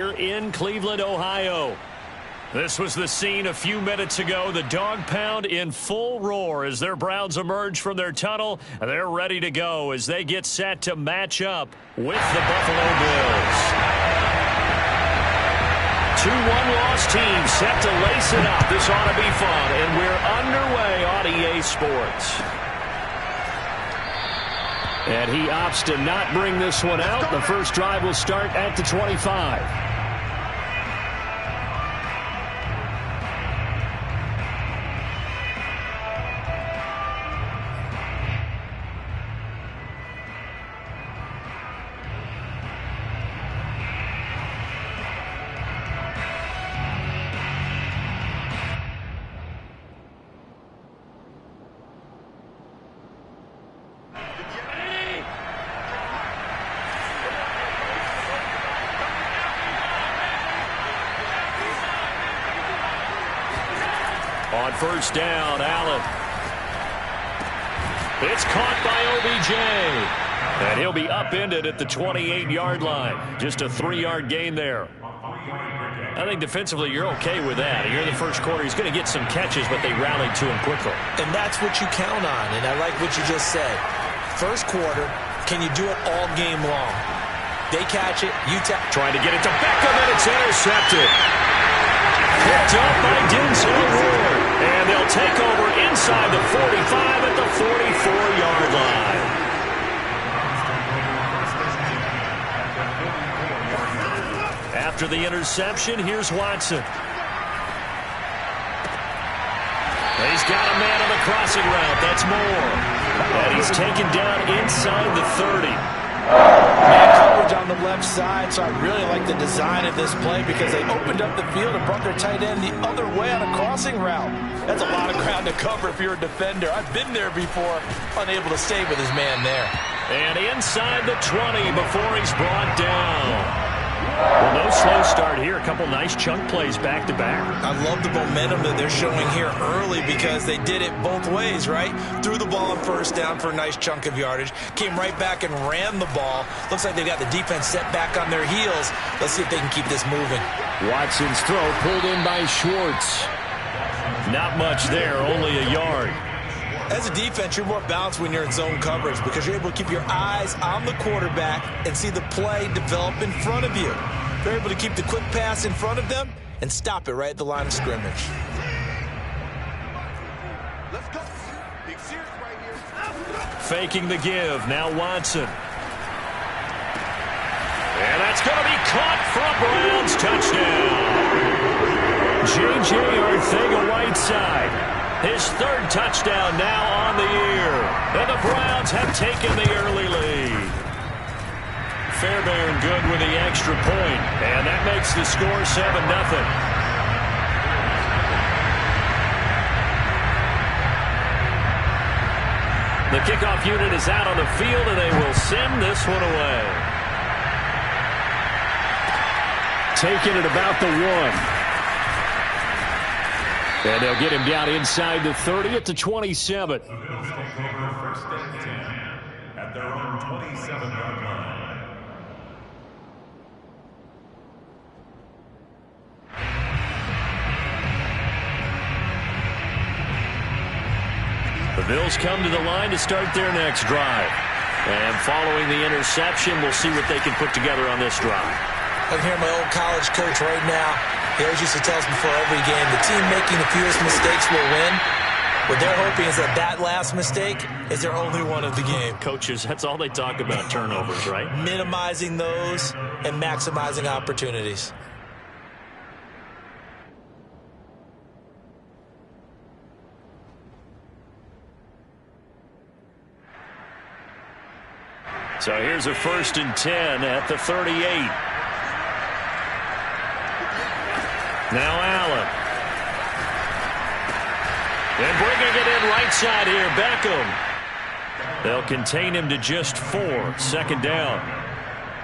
Here in Cleveland, Ohio. This was the scene a few minutes ago. The dog pound in full roar as their Browns emerge from their tunnel. They're ready to go as they get set to match up with the Buffalo Bills. Two one-loss teams set to lace it up. This ought to be fun, and we're underway on EA Sports. And he opts to not bring this one out. The first drive will start at the 25. On first down, Allen. It's caught by OBJ. And he'll be upended at the 28-yard line. Just a 3-yard gain there. I think defensively you're okay with that. Here in the first quarter, he's going to get some catches, but they rallied to him quickly. And that's what you count on, and I like what you just said. First quarter, can you do it all game long? They catch it, you trying to get it to Beckham, and it's intercepted. Picked up by Denzel Ward. And they'll take over inside the 45 at the 44-yard line. After the interception, here's Watson. He's got a man on the crossing route. That's Moore. And he's taken down inside the 30. Man coverage on the left side, so I really like the design of this play because they opened up the field and brought their tight end the other way on a crossing route. That's a lot of ground to cover if you're a defender. I've been there before, unable to stay with his man there. And inside the 20 before he's brought down. Well, no slow start here. A couple nice chunk plays back-to-back. I love the momentum that they're showing here early because they did it both ways, right? Threw the ball on first down for a nice chunk of yardage. Came right back and ran the ball. Looks like they got the defense set back on their heels. Let's see if they can keep this moving. Watson's throw pulled in by Schwartz. Not much there, only a yard. As a defense, you're more balanced when you're in zone coverage because you're able to keep your eyes on the quarterback and see the play develop in front of you. They're able to keep the quick pass in front of them and stop it right at the line of scrimmage. Let's go. Big serious right here. Faking the give. Now Watson. And that's going to be caught for a Browns touchdown. J.J. Arcega-Whiteside. His third touchdown now on the year. And the Browns have taken the early lead. Fairbairn good with the extra point. And that makes the score 7-0. The kickoff unit is out on the field, and they will send this one away. Taking it about the 1. And they'll get him down inside the 30 at the 27. The Bills take over first and 10 at their own 27-yard line. The Bills come to the line to start their next drive. And following the interception, we'll see what they can put together on this drive. I can hear my old college coach right now. He always used to tell us before every game, the team making the fewest mistakes will win. What they're hoping is that that last mistake is their only one of the game. Coaches, that's all they talk about, turnovers, right? Minimizing those and maximizing opportunities. So here's a 1st and 10 at the 38. Now Allen. And bringing it in right side here, Beckham. They'll contain him to just 4. 2nd down.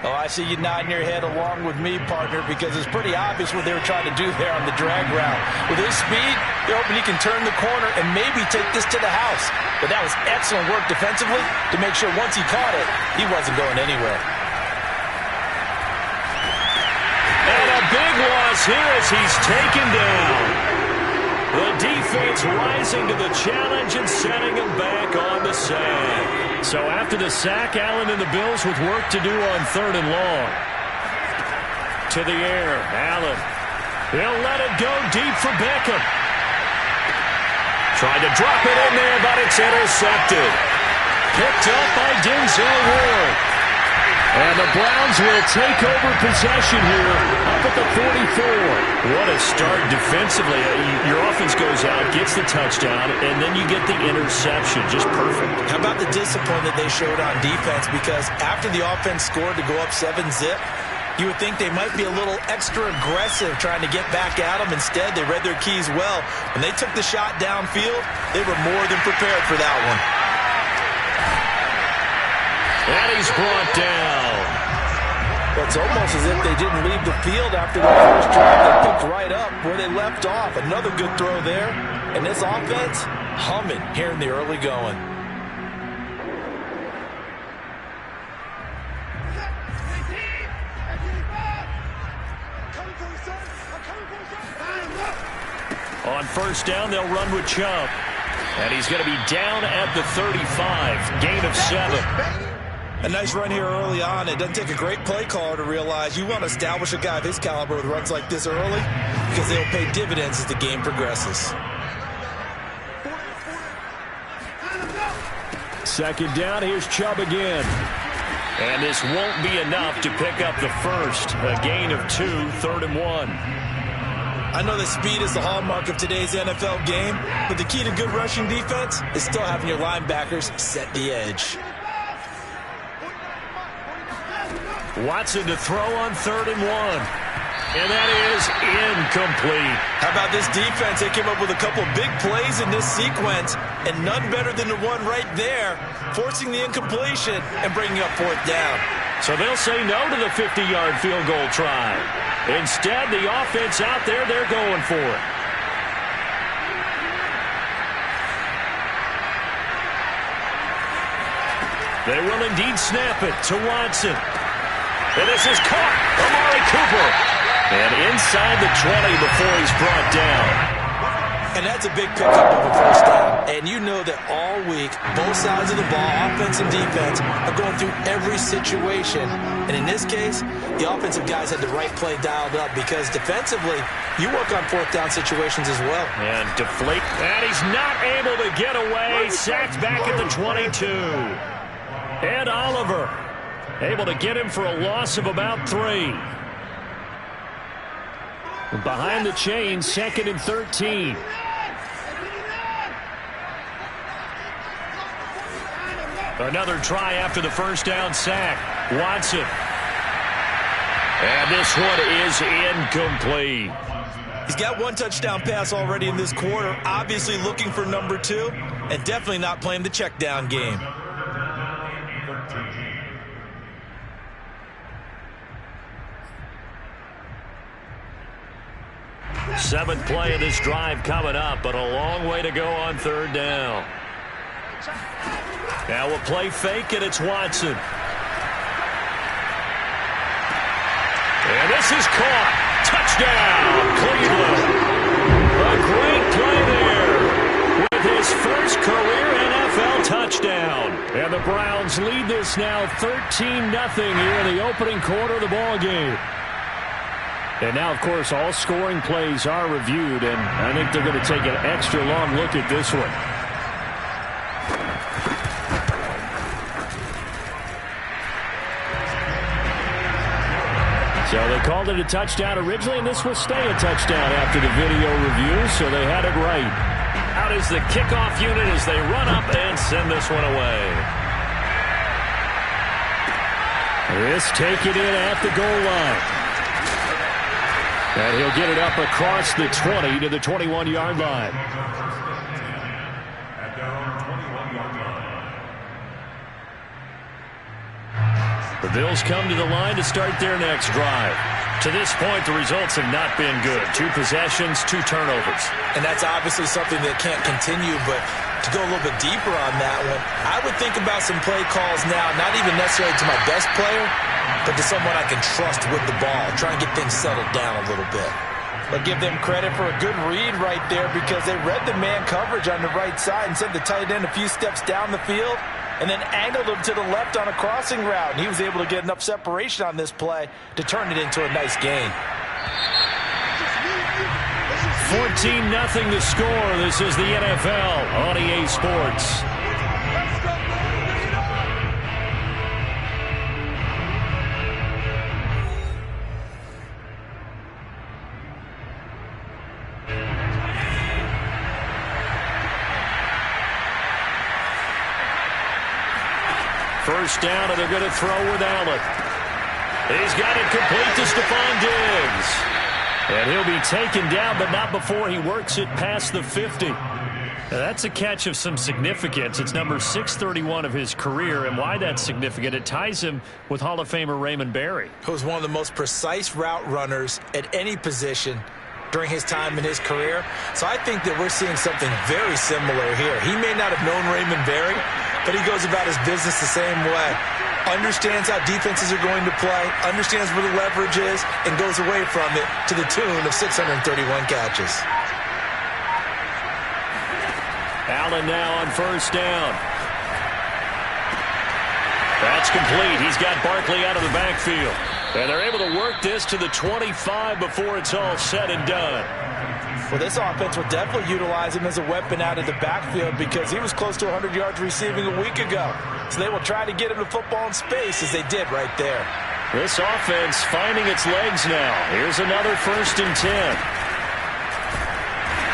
Oh, I see you nodding your head along with me, partner, because it's pretty obvious what they were trying to do there on the drag route. With his speed, they're hoping he can turn the corner and maybe take this to the house. But that was excellent work defensively to make sure once he caught it, he wasn't going anywhere. And here as he's taken down. The defense rising to the challenge and setting him back on the sack. So after the sack, Allen and the Bills with work to do on 3rd and long. To the air, Allen. He'll let it go deep for Beckham. Tried to drop it in there, but it's intercepted. Picked up by Denzel Ward. And the Browns will take over possession here up at the 44. What a start defensively. Your offense goes out, gets the touchdown, and then you get the interception. Just perfect. How about the discipline that they showed on defense? Because after the offense scored to go up 7-zip, you would think they might be a little extra aggressive trying to get back at them. Instead, they read their keys well. When they took the shot downfield, they were more than prepared for that one. And he's brought down. Well, it's almost as if they didn't leave the field after the first drive. They picked right up where they left off. Another good throw there. And this offense humming here in the early going. On 1st down, they'll run with Chubb. And he's going to be down at the 35. Gain of 7. A nice run here early on. It doesn't take a great play caller to realize you want to establish a guy of his caliber with runs like this early because they'll pay dividends as the game progresses. 2nd down, here's Chubb again. And this won't be enough to pick up the first. A gain of 2, 3rd and 1. I know that speed is the hallmark of today's NFL game, but the key to good rushing defense is still having your linebackers set the edge. Watson to throw on 3rd and 1. And that is incomplete. How about this defense? They came up with a couple big plays in this sequence, and none better than the one right there, forcing the incompletion and bringing up 4th down. So they'll say no to the 50-yard field goal try. Instead, the offense out there, they're going for it. They will indeed snap it to Watson. And this is caught. Amari Cooper. And inside the 20 before he's brought down. And that's a big pickup of a 1st down. And you know that all week, both sides of the ball, offense and defense, are going through every situation. And in this case, the offensive guys had the right play dialed up because defensively, you work on 4th down situations as well. And deflate. And he's not able to get away. Sacked back at the 22. And Oliver able to get him for a loss of about 3. Behind the chain, 2nd and 13. Another try after the 1st down sack. Watson. And this one is incomplete. He's got 1 touchdown pass already in this quarter, obviously looking for number 2, and definitely not playing the check down game. 7th play of this drive coming up, but a long way to go on 3rd down. Now we'll play fake, and it's Watson. And this is caught. Touchdown, Cleveland. A great play there with his first career NFL touchdown. And the Browns lead this now 13-0 here in the opening quarter of the ball game. And now, of course, all scoring plays are reviewed, and I think they're going to take an extra long look at this one. So they called it a touchdown originally, and this will stay a touchdown after the video review, so they had it right. Out is the kickoff unit as they run up and send this one away. This taken in at the goal line. And he'll get it up across the 20 to the 21-yard line. At their own 21-yard line. The Bills come to the line to start their next drive. To this point, the results have not been good. 2 possessions, 2 turnovers. And that's obviously something that can't continue, but to go a little bit deeper on that one, I would think about some play calls now, not even necessarily to my best player, but to someone I can trust with the ball. Try and get things settled down a little bit. But give them credit for a good read right there because they read the man coverage on the right side and sent the tight end a few steps down the field and then angled him to the left on a crossing route. And he was able to get enough separation on this play to turn it into a nice gain. 14-0 the score. This is the NFL on EA Sports. First down, and they're going to throw with Allen. He's got it complete to Stephon Diggs. And he'll be taken down, but not before he works it past the 50. Now, that's a catch of some significance. It's number 631 of his career, and why that's significant, it ties him with Hall of Famer Raymond Berry. Who's one of the most precise route runners at any position during his time in his career. So I think that we're seeing something very similar here. He may not have known Raymond Berry, but he goes about his business the same way. Understands how defenses are going to play, understands where the leverage is, and goes away from it to the tune of 631 catches. Allen now on first down. That's complete. He's got Barkley out of the backfield. And they're able to work this to the 25 before it's all said and done. Well, this offense will definitely utilize him as a weapon out of the backfield because he was close to 100 yards receiving a week ago. So they will try to get him the football in space as they did right there. This offense finding its legs now. Here's another 1st and 10.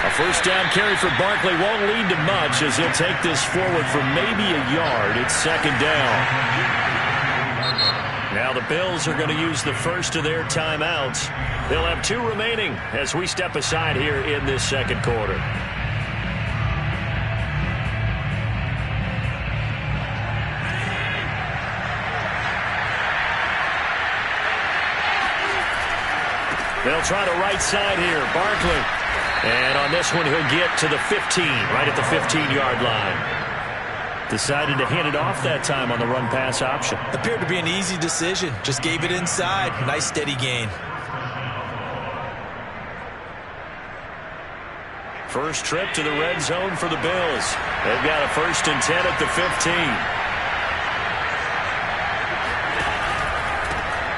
A first down carry for Barkley won't lead to much as he'll take this forward for maybe a yard. It's 2nd down. Now the Bills are going to use the first of their timeouts. They'll have 2 remaining as we step aside here in this 2nd quarter. They'll try the right side here. Barkley. And on this one, he'll get to the 15, right at the 15-yard line. Decided to hand it off that time on the run-pass option. Appeared to be an easy decision. Just gave it inside. Nice, steady gain. First trip to the red zone for the Bills. They've got a 1st and 10 at the 15.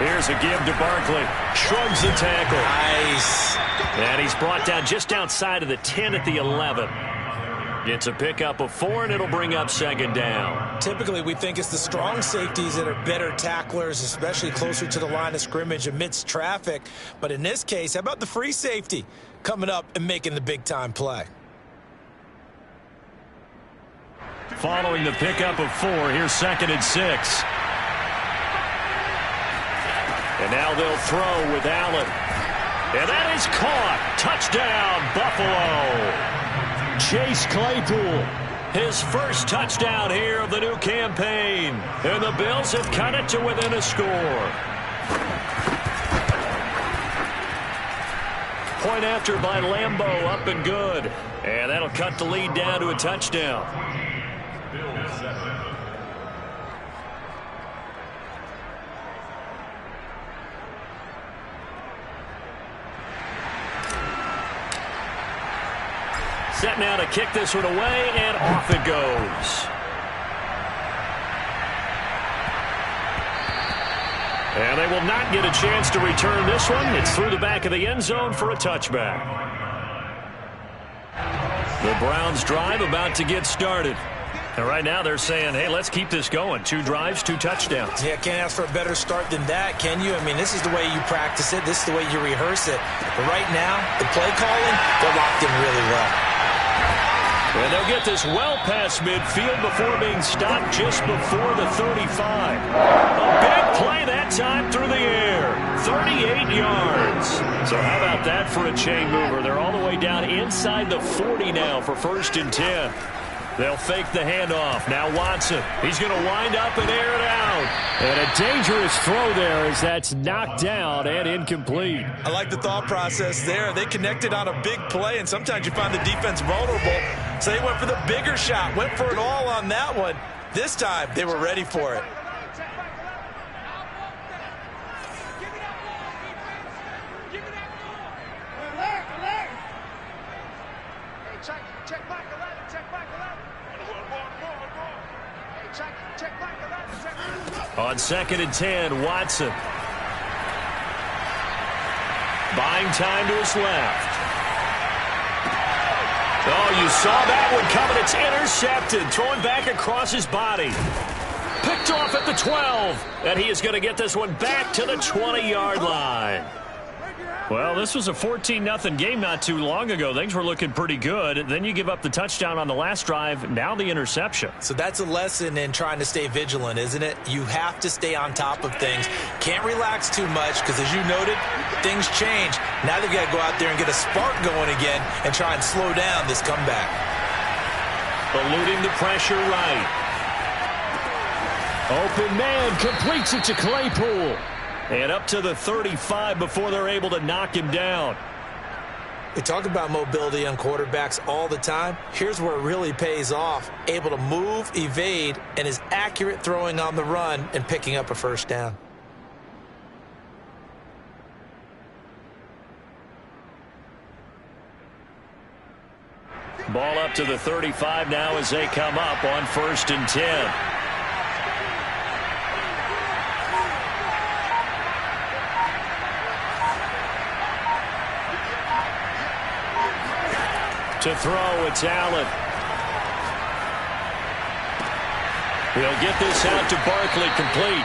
Here's a give to Barkley. Shrugs the tackle. Nice. And he's brought down just outside of the 10 at the 11. Gets a pickup of 4, and it'll bring up 2nd down. Typically, we think it's the strong safeties that are better tacklers, especially closer to the line of scrimmage amidst traffic. But in this case, how about the free safety coming up and making the big-time play? Following the pickup of 4, here's 2nd and 6. And now they'll throw with Allen. And that is caught. Touchdown, Buffalo. Chase Claypool, his first touchdown here of the new campaign. And the Bills have cut it to within a score. Point after by Lambeau, up and good. And that'll cut the lead down to a touchdown. Set now to kick this one away, and off it goes. And they will not get a chance to return this one. It's through the back of the end zone for a touchback. The Browns drive about to get started. And right now they're saying, hey, let's keep this going. 2 drives, 2 touchdowns. Yeah, can't ask for a better start than that, can you? I mean, this is the way you practice it. This is the way you rehearse it. But right now, the play calling, they're locked in really well. And they'll get this well past midfield before being stopped just before the 35. A big play that time through the air. 38 yards. So how about that for a chain mover? They're all the way down inside the 40 now for 1st and 10. They'll fake the handoff. Now Watson. He's going to wind up and air it out. And a dangerous throw there as that's knocked down and incomplete. I like the thought process there. They connected on a big play, and sometimes you find the defense vulnerable. So they went for the bigger shot, went for it all on that one. This time, they were ready for it. On 2nd and 10, Watson. Buying time to his left. Oh, you saw that one coming. It's intercepted. Throwing back across his body. Picked off at the 12. And he is going to get this one back to the 20-yard line. Well, this was a 14-0 game not too long ago. Things were looking pretty good. Then you give up the touchdown on the last drive. Now the interception. So that's a lesson in trying to stay vigilant, isn't it? You have to stay on top of things. Can't relax too much because, as you noted, things change. Now they've got to go out there and get a spark going again and try and slow down this comeback. Eluding the pressure right. Open man completes it to Claypool. And up to the 35 before they're able to knock him down. We talk about mobility on quarterbacks all the time. Here's where it really pays off. Able to move, evade, and is accurate throwing on the run and picking up a first down. Ball up to the 35 now as they come up on 1st and 10. To throw, it's Allen. He'll get this out to Barkley, complete.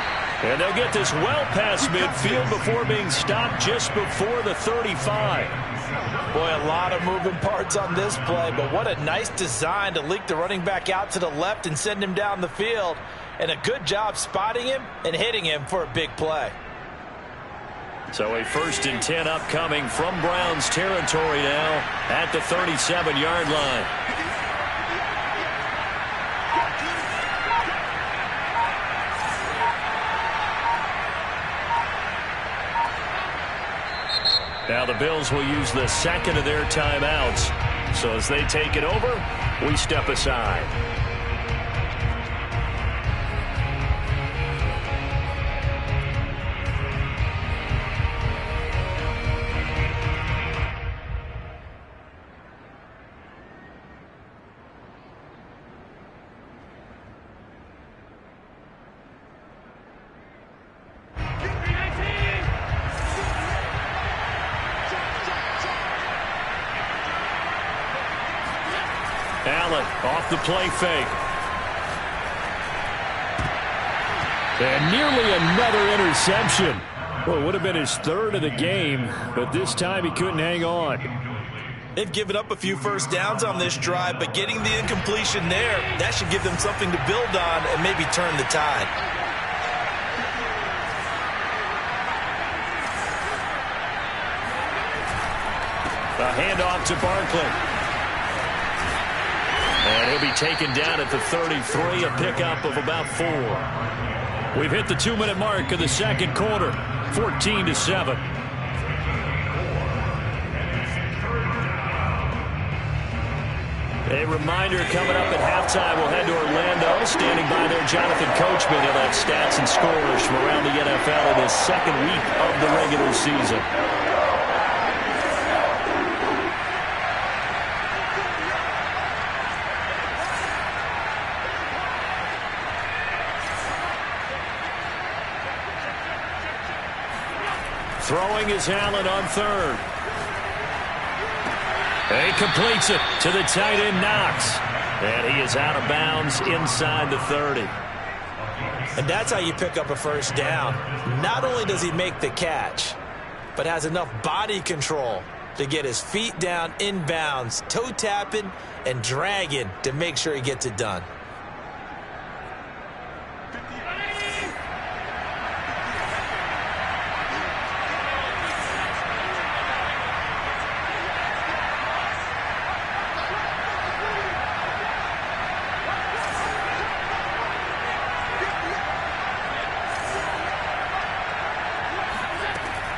And they'll get this well past midfield before being stopped just before the 35. Boy, a lot of moving parts on this play, but what a nice design to leak the running back out to the left and send him down the field. And a good job spotting him and hitting him for a big play. So a 1st and 10 upcoming from Browns territory now at the 37-yard line. Now the Bills will use the 2nd of their timeouts. So as they take it over, we step aside. Allen off the play fake. And nearly another interception. Well, it would have been his 3rd of the game, but this time he couldn't hang on. They've given up a few first downs on this drive, but getting the incompletion there, that should give them something to build on and maybe turn the tide. A handoff to Barkley. And he'll be taken down at the 33, a pickup of about 4. We've hit the 2-minute mark of the 2nd quarter, 14-7. A reminder coming up at halftime, we'll head to Orlando. Standing by there, Jonathan Coachman. He'll have stats and scores from around the NFL in his 2nd week of the regular season. Throwing is Allen on 3rd. And he completes it to the tight end, Knox. And he is out of bounds inside the 30. And that's how you pick up a first down. Not only does he make the catch, but has enough body control to get his feet down inbounds, toe tapping and dragging to make sure he gets it done.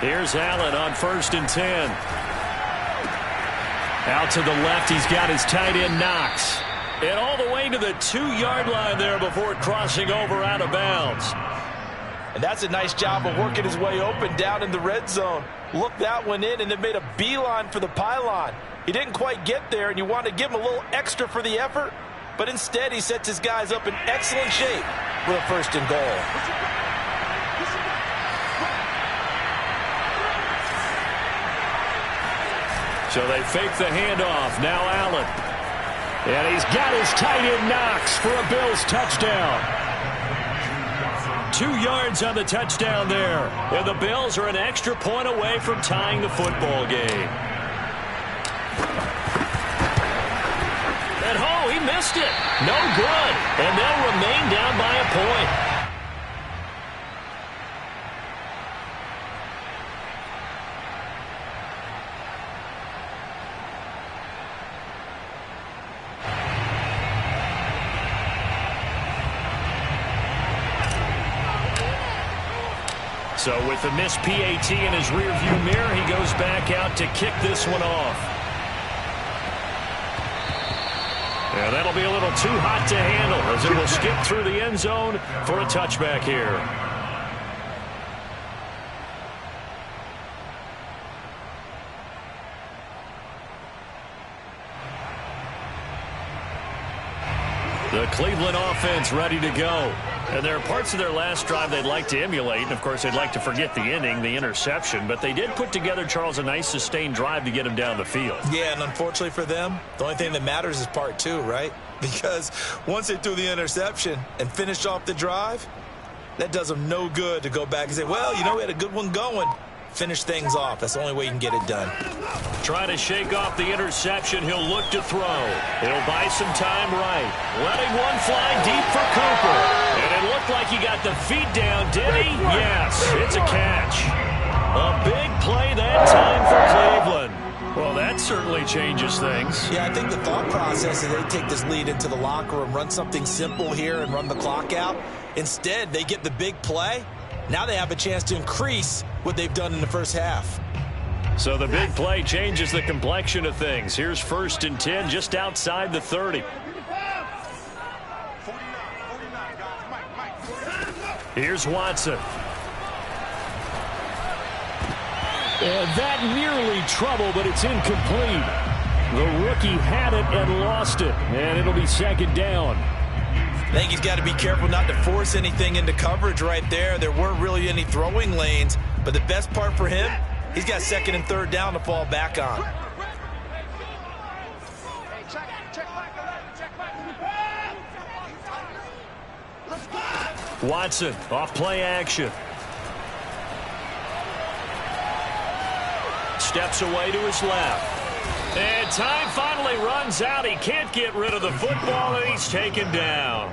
Here's Allen on 1st and 10. Out to the left, he's got his tight end, Knox. And all the way to the 2-yard line there before crossing over out of bounds. And that's a nice job of working his way open down in the red zone. Looked that one in and then made a beeline for the pylon. He didn't quite get there, and you want to give him a little extra for the effort. But instead, he sets his guys up in excellent shape with a 1st and goal. So they fake the handoff. Now Allen. And he's got his tight end Knox for a Bills touchdown. 2 yards on the touchdown there. And the Bills are an extra point away from tying the football game. And oh, he missed it. No good. And they'll remain down by a point. So with the missed PAT in his rearview mirror, he goes back out to kick this one off. And that'll be a little too hot to handle as it will skip through the end zone for a touchback here. The Cleveland offense ready to go. And there are parts of their last drive they'd like to emulate. And, of course, they'd like to forget the inning, the interception. But they did put together, Charles, a nice sustained drive to get him down the field. Yeah, and unfortunately for them, the only thing that matters is part 2, right? Because once they threw the interception and finished off the drive, that does them no good to go back and say, well, you know, we had a good one going. Finish things off. That's the only way you can get it done. Trying to shake off the interception. He'll look to throw. He'll buy some time right. Letting one fly deep for Cooper. And it looked like he got the feet down, did he? Yes, it's a catch. A big play that time for Cleveland. Well, that certainly changes things. Yeah, I think the thought process is they take this lead into the locker room, run something simple here and run the clock out. Instead, they get the big play. Now they have a chance to increase what they've done in the first half. So the big play changes the complexion of things. Here's 1st and 10 just outside the 30. Here's Watson. And that nearly trouble, but it's incomplete. The rookie had it and lost it, and it'll be 2nd down. I think he's got to be careful not to force anything into coverage right there. There weren't really any throwing lanes, but the best part for him, he's got 2nd and 3rd down to fall back on. Watson off play action. Steps away to his left. And time finally runs out. He can't get rid of the football, and he's taken down.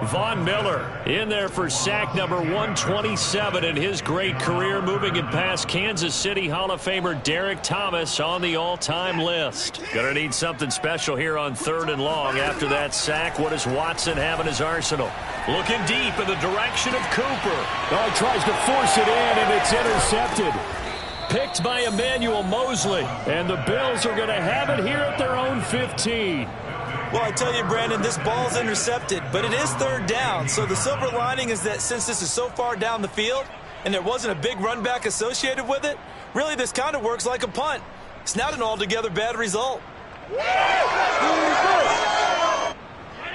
Von Miller in there for sack number 127 in his great career, moving it past Kansas City Hall of Famer Derek Thomas on the all-time list. Gonna need something special here on 3rd and long after that sack. What does Watson have in his arsenal? Looking deep in the direction of Cooper. Oh, he tries to force it in, and it's intercepted. Picked by Emmanuel Mosley. And the Bills are going to have it here at their own 15. Well, I tell you, Brandon, this ball's intercepted, but it is 3rd down. So the silver lining is that since this is so far down the field and there wasn't a big run back associated with it, really this kind of works like a punt. It's not an altogether bad result.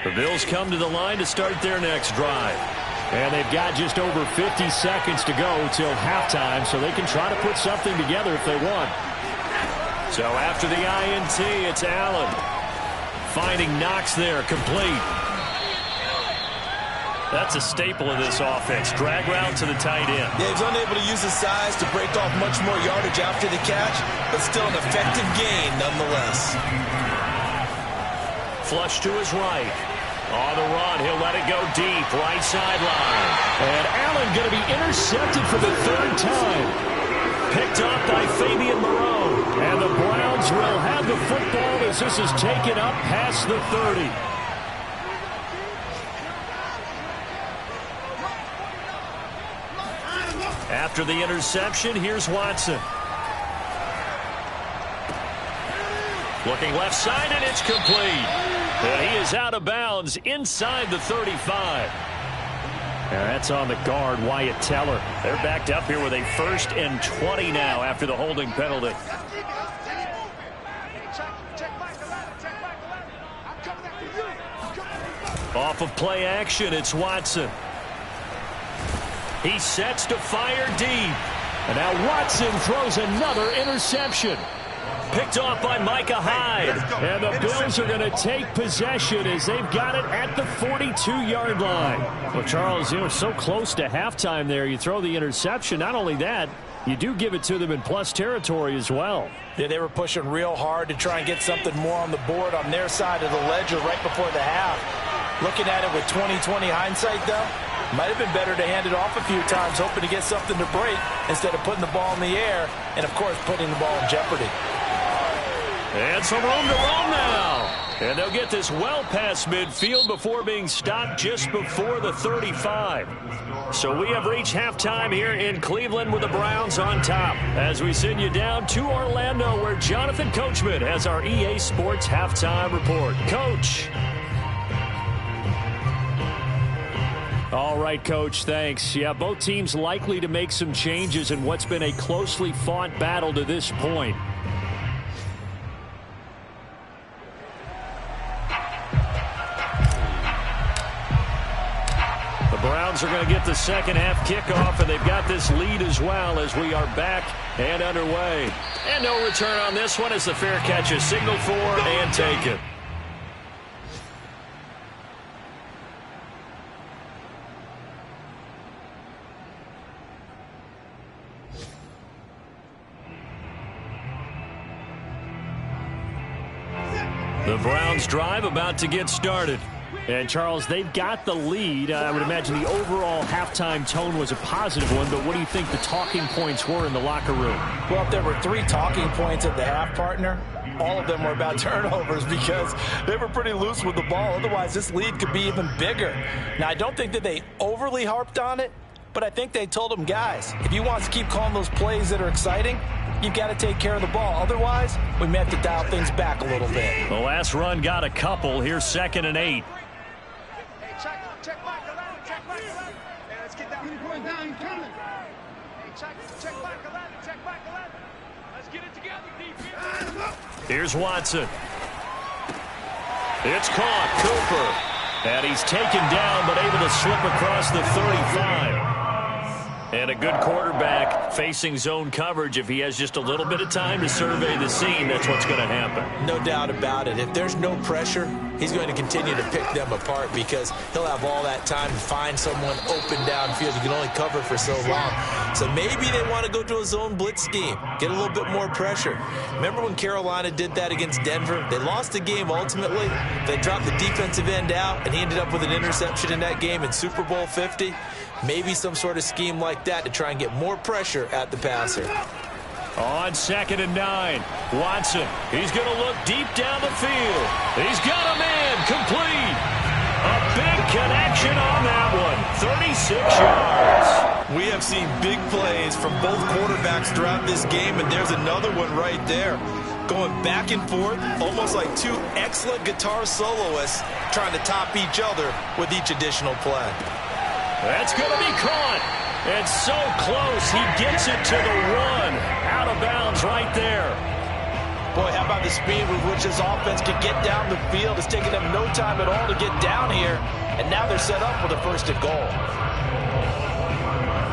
The Bills come to the line to start their next drive. And they've got just over 50 seconds to go till halftime, so they can try to put something together if they want. So after the INT, it's Allen. Finding Knox there, complete. That's a staple of this offense. Drag route to the tight end. Yeah, he's unable to use his size to break off much more yardage after the catch, but still an effective gain nonetheless. Flush to his right. On the run, he'll let it go deep, right sideline. And Allen going to be intercepted for the 3rd time. Picked up by Fabian Moreau. And the Browns will have the football as this is taken up past the 30. After the interception, here's Watson. Looking left side, and it's complete. And he is out of bounds inside the 35. And that's on the guard, Wyatt Teller. They're backed up here with a 1st and 20 now after the holding penalty. Off of play action, it's Watson. He sets to fire deep. And now Watson throws another interception. picked off by Micah Hyde. And the Bills are going to take possession as they've got it at the 42-yard line. Well, Charles, so close to halftime there. You throw the interception. Not only that, you do give it to them in plus territory as well. Yeah, they were pushing real hard to try and get something more on the board on their side of the ledger right before the half. Looking at it with 20/20 hindsight, though, might have been better to hand it off a few times, hoping to get something to break instead of putting the ball in the air and, of course, putting the ball in jeopardy. And some room to roam now. And they'll get this well past midfield before being stopped just before the 35. So we have reached halftime here in Cleveland with the Browns on top. As we send you down to Orlando, where Jonathan Coachman has our EA Sports halftime report. Coach. All right, Coach, thanks. Yeah, both teams likely to make some changes in what's been a closely fought battle to this point. The Browns are going to get the second half kickoff, and they've got this lead as well as we are back and underway. And no return on this one as the fair catch is signaled for and taken. The Browns drive about to get started. And, Charles, they've got the lead. I would imagine the overall halftime tone was a positive one, but what do you think the talking points were in the locker room? Well, if there were 3 talking points at the half, partner, all of them were about turnovers because they were pretty loose with the ball. Otherwise, this lead could be even bigger. Now, I don't think that they overly harped on it, but I think they told them, guys, if you want to keep calling those plays that are exciting, you've got to take care of the ball. Otherwise, we may have to dial things back a little bit. The last run got a couple. Here's 2nd and 8. Check back 11, check back 11. Hey, let's get that point down coming. Hey, check back 11, check back 11. Let's get it together, defense. Here's Watson. It's caught. Cooper. And he's taken down, but able to slip across the 35. And a good quarterback facing zone coverage. If he has just a little bit of time to survey the scene, that's what's going to happen. No doubt about it. If there's no pressure, he's going to continue to pick them apart because he'll have all that time to find someone open downfield. You can only cover for so long. So maybe they want to go to a zone blitz scheme, get a little bit more pressure. Remember when Carolina did that against Denver? They lost the game ultimately. They dropped the defensive end out, and he ended up with an interception in that game in Super Bowl 50. Maybe some sort of scheme like that to try and get more pressure at the passer. On 2nd and 9, Watson. He's going to look deep down the field. He's got a man complete. A big connection on that one. 36 yards. We have seen big plays from both quarterbacks throughout this game, and there's another one right there. Going back and forth, almost like 2 excellent guitar soloists trying to top each other with each additional play. That's going to be caught. And so close, he gets it to the 1. Out of bounds right there. Boy, how about the speed with which this offense can get down the field? It's taken them no time at all to get down here. And now they're set up for the 1st and goal.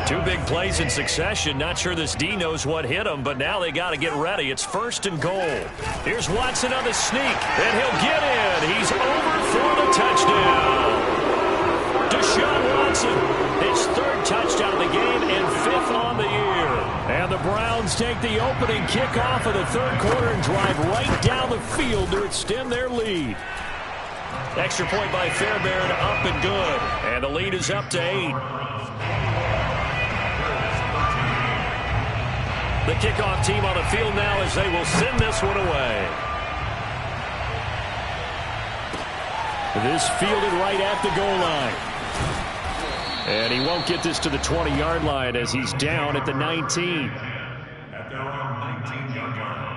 2 big plays in succession. Not sure this D knows what hit him, but now they got to get ready. It's 1st and goal. Here's Watson on the sneak, and he'll get in. He's over for the touchdown. Deshaun Watson, his 3rd touchdown of the game and 5th on the year. And the Browns take the opening kickoff of the 3rd quarter and drive right down the field to extend their lead. Extra point by Fairbairn, up and good. And the lead is up to 8. The kickoff team on the field now as they will send this one away. This fielded right at the goal line. And he won't get this to the 20-yard line as he's down at the 19. At their own 19-yard line.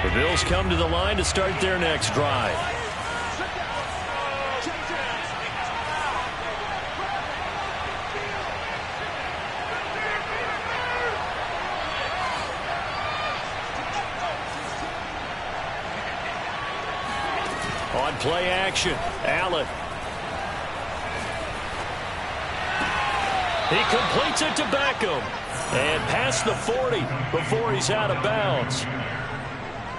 The Bills come to the line to start their next drive. On play action, Allen. He completes it to Beckham. And past the 40 before he's out of bounds.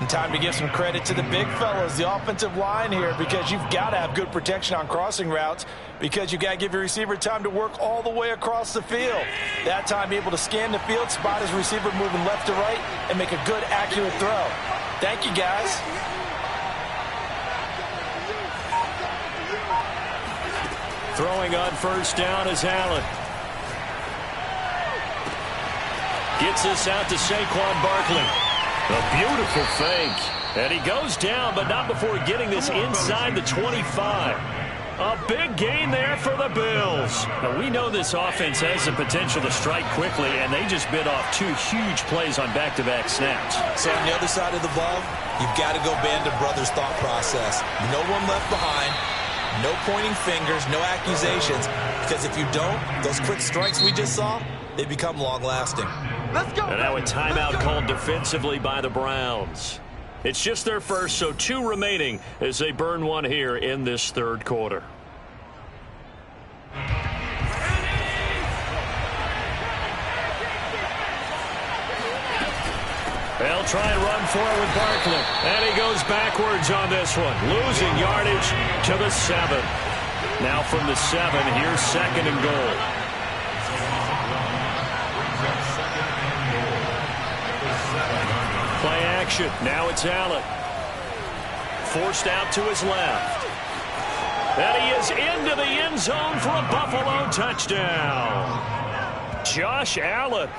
And time to give some credit to the big fellas, the offensive line here, because you've got to have good protection on crossing routes, because you've got to give your receiver time to work all the way across the field. That time able to scan the field, spot his receiver moving left to right, and make a good, accurate throw. Thank you, guys. Throwing on first down is Allen. Gets this out to Saquon Barkley. A beautiful fake. And he goes down, but not before getting this inside the 25. A big gain there for the Bills. Now, we know this offense has the potential to strike quickly, and they just bit off 2 huge plays on back-to-back snaps. So on the other side of the ball, you've got to go Band of Brothers thought process. No one left behind. No pointing fingers, no accusations. Because if you don't, those quick strikes we just saw, they become long-lasting. Let's go. And now a timeout called defensively by the Browns. It's just their first, so 2 remaining as they burn one here in this third quarter. They'll try and run for it with Barkley. And he goes backwards on this one, losing yardage to the 7. Now from the 7, here's 2nd and goal. Play action. Now it's Allen. Forced out to his left. And he is into the end zone for a Buffalo touchdown. Josh Allen.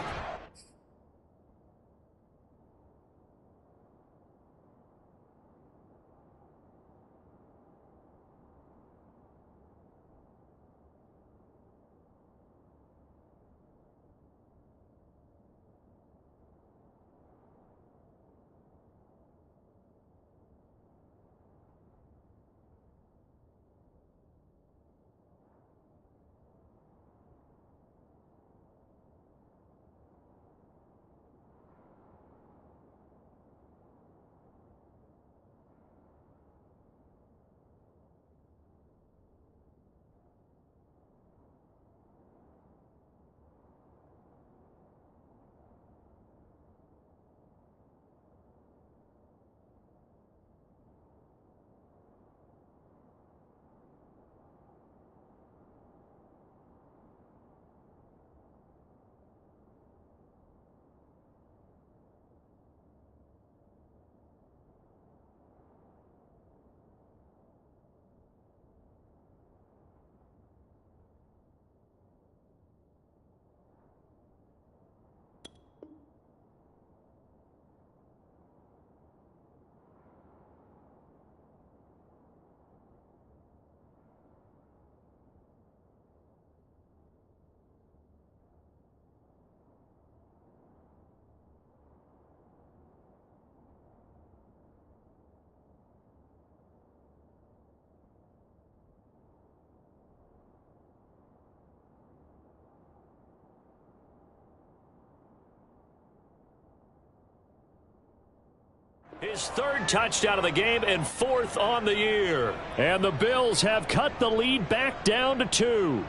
His 3rd touchdown of the game and 4th on the year. And the Bills have cut the lead back down to 2.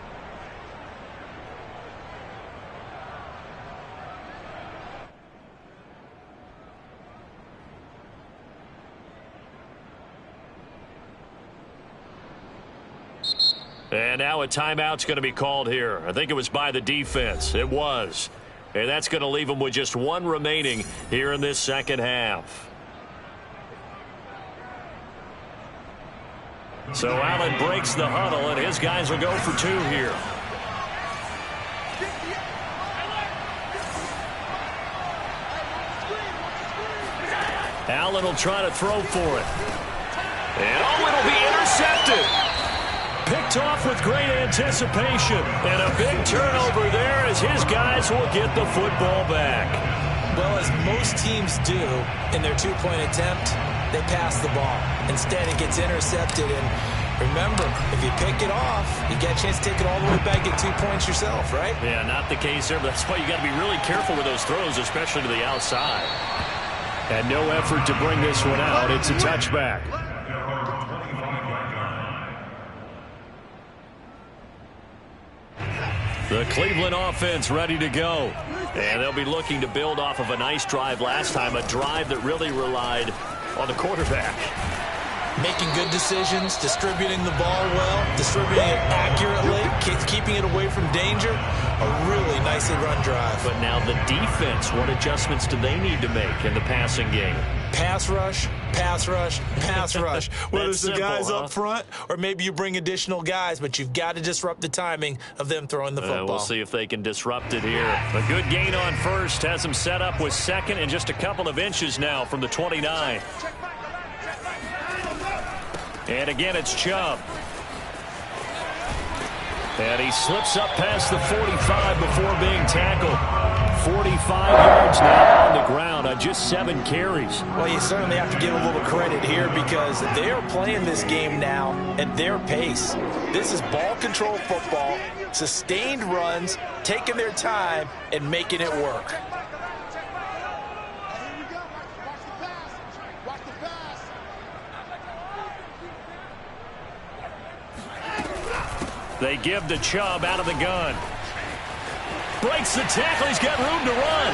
And now a timeout's going to be called here. I think it was by the defense. It was. And that's going to leave them with just 1 remaining here in this second half. So Allen breaks the huddle, and his guys will go for 2 here. Allen will try to throw for it. And it'll be intercepted. Picked off with great anticipation. And a big turnover there as his guys will get the football back. Well, as most teams do in their 2-point attempt, they pass the ball. Instead, it gets intercepted. And remember, if you pick it off, you get a chance to take it all the way back, get 2 points yourself, right? Yeah, not the case there, but that's why you got to be really careful with those throws, especially to the outside. And no effort to bring this one out. It's a touchback. The Cleveland offense ready to go. And they'll be looking to build off of a nice drive last time, a drive that really relied on the quarterback. Making good decisions, distributing the ball well, distributing it accurately, keeping it away from danger. A really nicely run drive. But now the defense, what adjustments do they need to make in the passing game? Pass rush, pass rush, pass rush. Whether it's the simple, guys huh? up front or maybe you bring additional guys, but you've got to disrupt the timing of them throwing the football. We'll see if they can disrupt it here. A good gain on first has them set up with second and just a couple of inches now from the 29. And again, it's Chubb. And he slips up past the 45 before being tackled. 45 yards now on the ground on just 7 carries. Well, you certainly have to give a little credit here because they are playing this game now at their pace. This is ball control football, sustained runs, taking their time, and making it work. They give to Chubb out of the gun. Breaks the tackle. He's got room to run.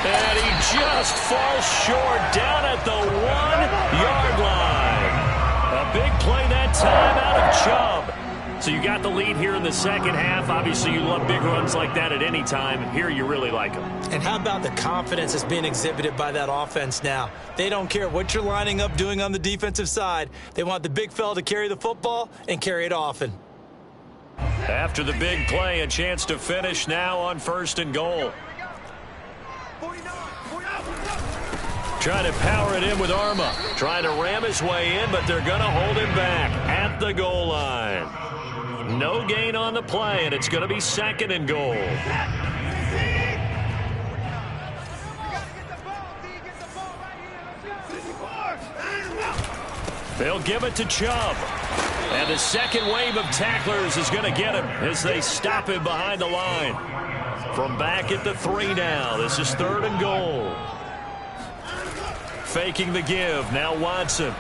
And he just falls short down at the 1-yard line. A big play that time out of Chubb. So you got the lead here in the second half. Obviously, you love big runs like that at any time. Here, you really like them. And how about the confidence that's being exhibited by that offense now? They don't care what you're lining up doing on the defensive side. They want the big fella to carry the football and carry it often. After the big play, a chance to finish now on 1st and goal. Trying to power it in with Arma. Trying to ram his way in, but they're going to hold him back at the goal line. No gain on the play, and it's going to be 2nd and goal. They'll give it to Chubb. And the second wave of tacklers is going to get him as they stop him behind the line. From back at the 3 now. This is 3rd and goal. Faking the give. Now Watson.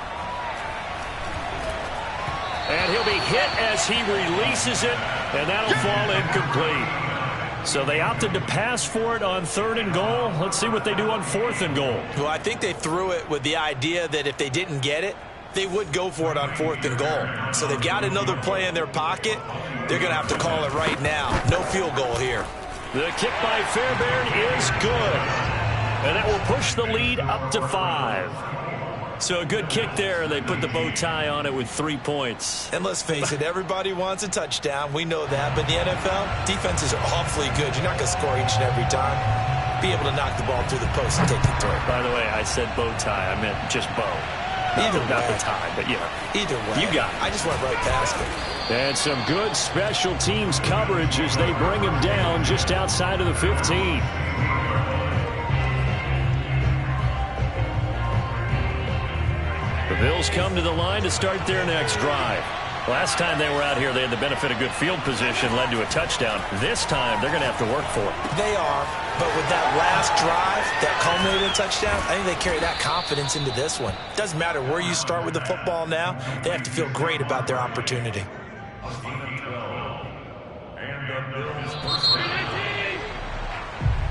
And he'll be hit as he releases it. And that'll fall incomplete. So they opted to pass for it on 3rd and goal. Let's see what they do on 4th and goal. Well, I think they threw it with the idea that if they didn't get it, they would go for it on 4th and goal. So they've got another play in their pocket. They're going to have to call it right now. No field goal here. The kick by Fairbairn is good. And that will push the lead up to 5. So a good kick there, and they put the bow tie on it with 3 points. And let's face it, everybody wants a touchdown. We know that. But in the NFL, defenses are awfully good. You're not going to score each and every time. Be able to knock the ball through the post and take it through. By the way, I said bow tie. I meant just bow. Either not way. the tie, but you know. Either way. You got it. I just went right past it. And some good special teams coverage as they bring him down just outside of the 15. The Bills come to the line to start their next drive. Last time they were out here, they had the benefit of good field position, led to a touchdown. This time, they're going to have to work for it. They are, but with that last drive, that culminated touchdown, I think they carry that confidence into this one. Doesn't matter where you start with the football now, they have to feel great about their opportunity.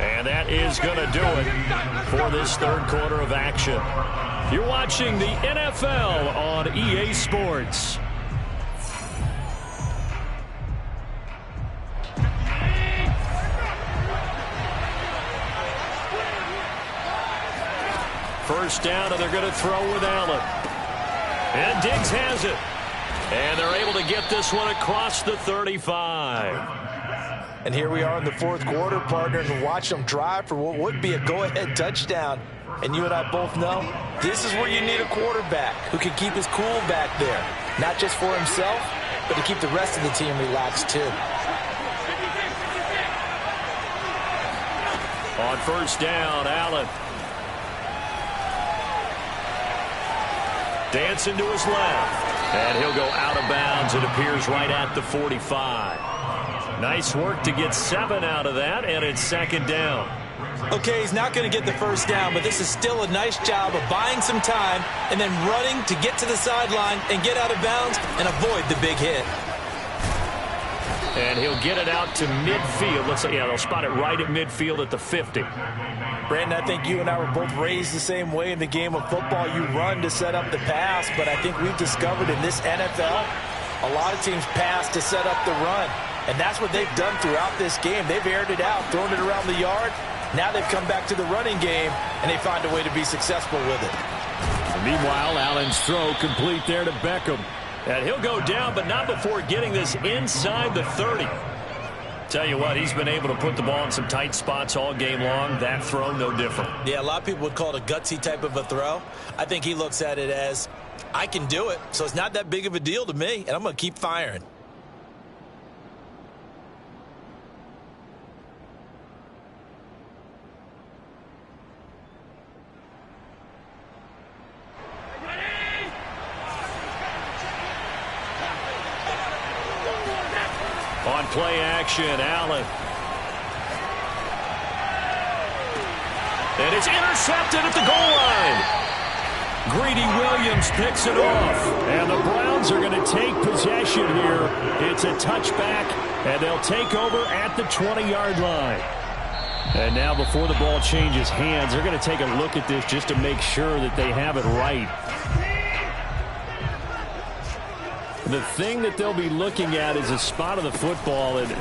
And that is going to do it for this 3rd quarter of action. You're watching the NFL on EA Sports. First down, and they're going to throw with Allen. And Diggs has it. And they're able to get this one across the 35. And here we are in the 4th quarter, partner, and watch them drive for what would be a go-ahead touchdown. And you and I both know this is where you need a quarterback who can keep his cool back there. Not just for himself, but to keep the rest of the team relaxed too. On first down, Allen. Dancing to his left. And he'll go out of bounds, it appears, right at the 45. Nice work to get 7 out of that, and it's 2nd down. Okay, he's not going to get the first down, but this is still a nice job of buying some time and then running to get to the sideline and get out of bounds and avoid the big hit. And he'll get it out to midfield. Let's say, yeah, they'll spot it right at midfield at the 50. Brandon, I think you and I were both raised the same way in the game of football. You run to set up the pass, but I think we've discovered in this NFL, a lot of teams pass to set up the run. And that's what they've done throughout this game. They've aired it out, thrown it around the yard. Now they've come back to the running game, and they find a way to be successful with it. Meanwhile, Allen's throw complete there to Beckham. And he'll go down, but not before getting this inside the 30. Tell you what, he's been able to put the ball in some tight spots all game long. That throw, no different. Yeah, a lot of people would call it a gutsy type of a throw. I think he looks at it as, I can do it, so it's not that big of a deal to me, and I'm going to keep firing. On play action, Allen. And it's intercepted at the goal line. Greedy Williams picks it off. And the Browns are going to take possession here. It's a touchback, and they'll take over at the 20-yard line. And now before the ball changes hands, they're going to take a look at this just to make sure that they have it right. The thing that they'll be looking at is a spot of the football, and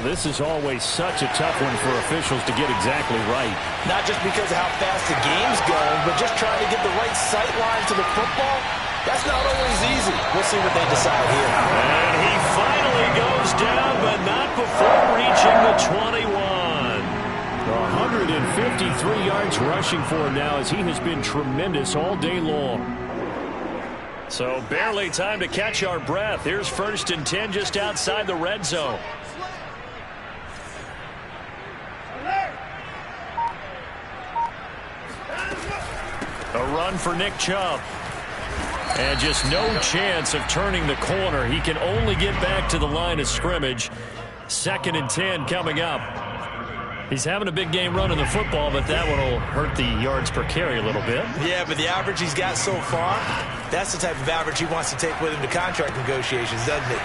this is always such a tough one for officials to get exactly right. Not just because of how fast the game's going, but just trying to get the right sight line to the football. That's not always easy. We'll see what they decide here. And he finally goes down, but not before reaching the 21. 153 yards rushing for him now, as he has been tremendous all day long. So barely time to catch our breath. Here's 1st and 10 just outside the red zone. A run for Nick Chubb. And just no chance of turning the corner. He can only get back to the line of scrimmage. 2nd and 10 coming up. He's having a big game running the football, but that one will hurt the yards per carry a little bit. Yeah, but the average he's got so far, that's the type of average he wants to take with him to contract negotiations, doesn't it?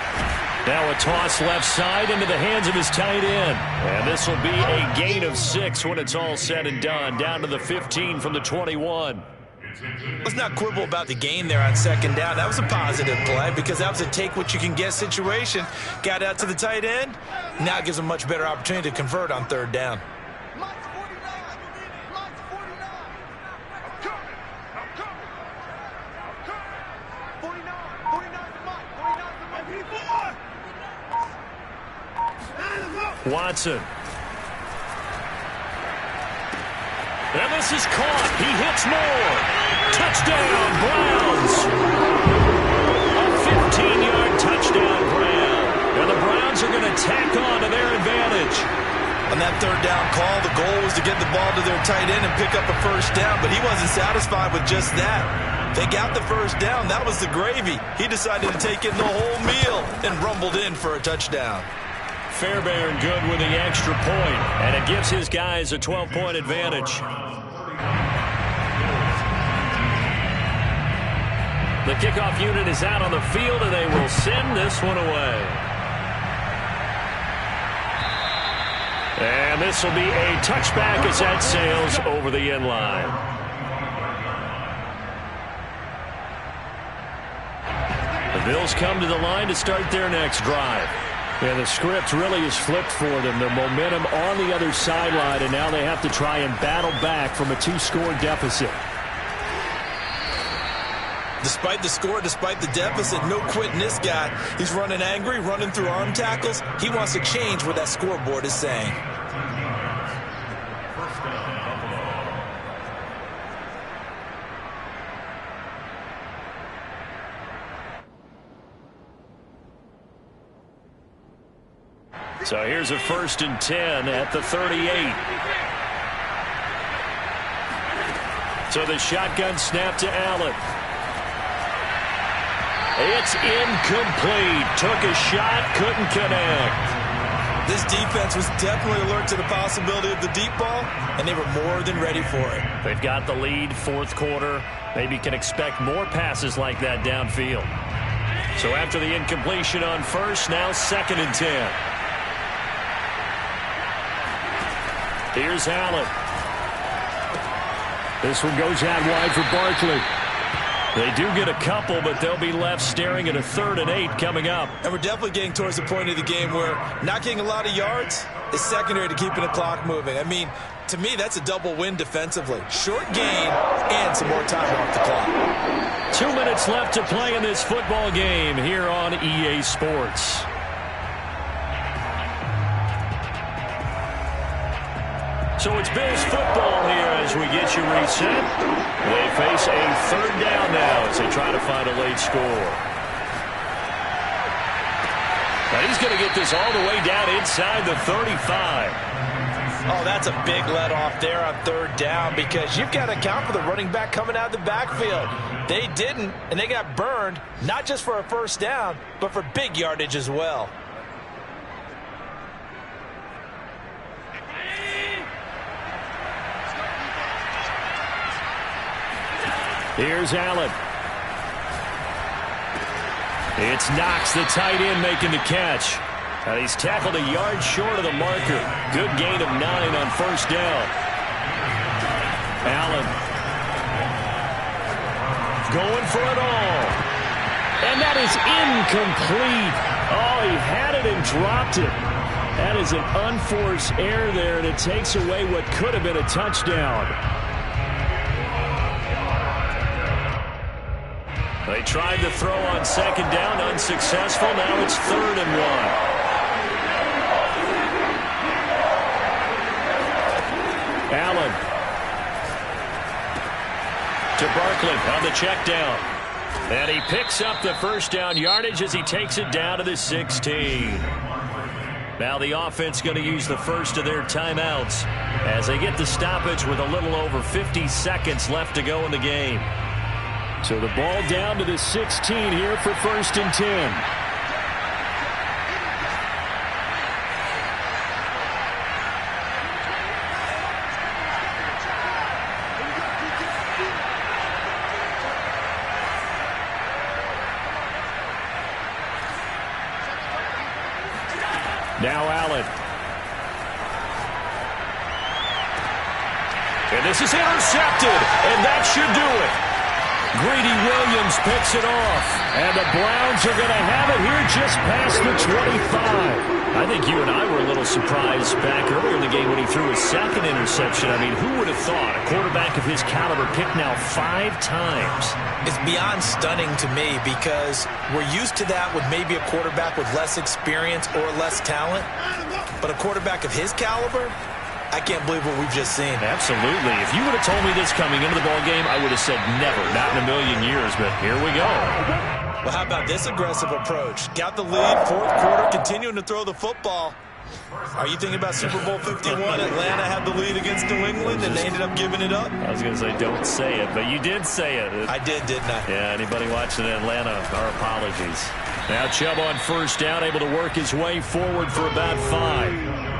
Now a toss left side into the hands of his tight end. And this will be a gain of 6 when it's all said and done. Down to the 15 from the 21. Let's not quibble about the gain there on 2nd down. That was a positive play because that was a take-what-you-can-get situation. Got out to the tight end. Now it gives him a much better opportunity to convert on 3rd down. Watson. And this is caught. He hits more. Touchdown, Browns. A 15-yard touchdown, Brown. And the Browns are going to tack on to their advantage. On that 3rd down call, the goal was to get the ball to their tight end and pick up a 1st down, but he wasn't satisfied with just that. They got the 1st down. That was the gravy. He decided to take in the whole meal and rumbled in for a touchdown. Fairbairn good with the extra point, and it gives his guys a 12-point advantage. The kickoff unit is out on the field, and they will send this one away. And this will be a touchback as that sails over the end line. The Bills come to the line to start their next drive. And the script really is flipped for them. The momentum on the other sideline, and now they have to try and battle back from a 2-score deficit. Despite the score, despite the deficit, no quitting this guy. He's running angry, running through arm tackles. He wants to change what that scoreboard is saying. So here's a 1st and 10 at the 38. So the shotgun snap to Allen. It's incomplete. Took a shot, couldn't connect. This defense was definitely alert to the possibility of the deep ball, and they were more than ready for it. They've got the lead, 4th quarter. Maybe can expect more passes like that downfield. So after the incompletion on 1st, now 2nd and 10. Here's Allen. This one goes out wide for Barkley. They do get a couple, but they'll be left staring at a 3rd and 8 coming up. And we're definitely getting towards the point of the game where not getting a lot of yards is secondary to keeping the clock moving. I mean, to me, that's a double win defensively. Short gain and some more time off the clock. 2 minutes left to play in this football game here on EA Sports. So it's Bills football here as we get you reset. They face a 3rd down now as they try to find a late score. Now he's going to get this all the way down inside the 35. Oh, that's a big let off there on 3rd down because you've got to account for the running back coming out of the backfield. They didn't, and they got burned, not just for a 1st down, but for big yardage as well. Here's Allen. It's Knox, the tight end, making the catch. And he's tackled a yard short of the marker. Good gain of 9 on 1st down. Allen going for it all. And that is incomplete. Oh, he had it and dropped it. That is an unforced error there, and it takes away what could have been a touchdown. They tried to throw on 2nd down, unsuccessful. Now it's 3rd and 1. Allen to Barkley on the check down. And he picks up the 1st down yardage as he takes it down to the 16. Now the offense going to use the first of their timeouts as they get the stoppage with a little over 50 seconds left to go in the game. So the ball down to the 16 here for 1st and 10. Now Allen. And this is intercepted, and that should do it. Greedy Williams picks it off, and the Browns are going to have it here just past the 25. I think you and I were a little surprised back earlier in the game when he threw his 2nd interception. I mean, who would have thought a quarterback of his caliber picked now 5 times? It's beyond stunning to me because we're used to that with maybe a quarterback with less experience or less talent. But a quarterback of his caliber, I can't believe what we've just seen. Absolutely. If you would have told me this coming into the ball game, I would have said never, not in a million years, but here we go. Well, how about this aggressive approach? Got the lead, 4th quarter, continuing to throw the football. Are you thinking about Super Bowl 51? Atlanta had the lead against New England, and they ended up giving it up? I was going to say, don't say it, but you did say it. I did, didn't I? Yeah, anybody watching Atlanta, our apologies. Now Chubb on 1st down, able to work his way forward for about 5.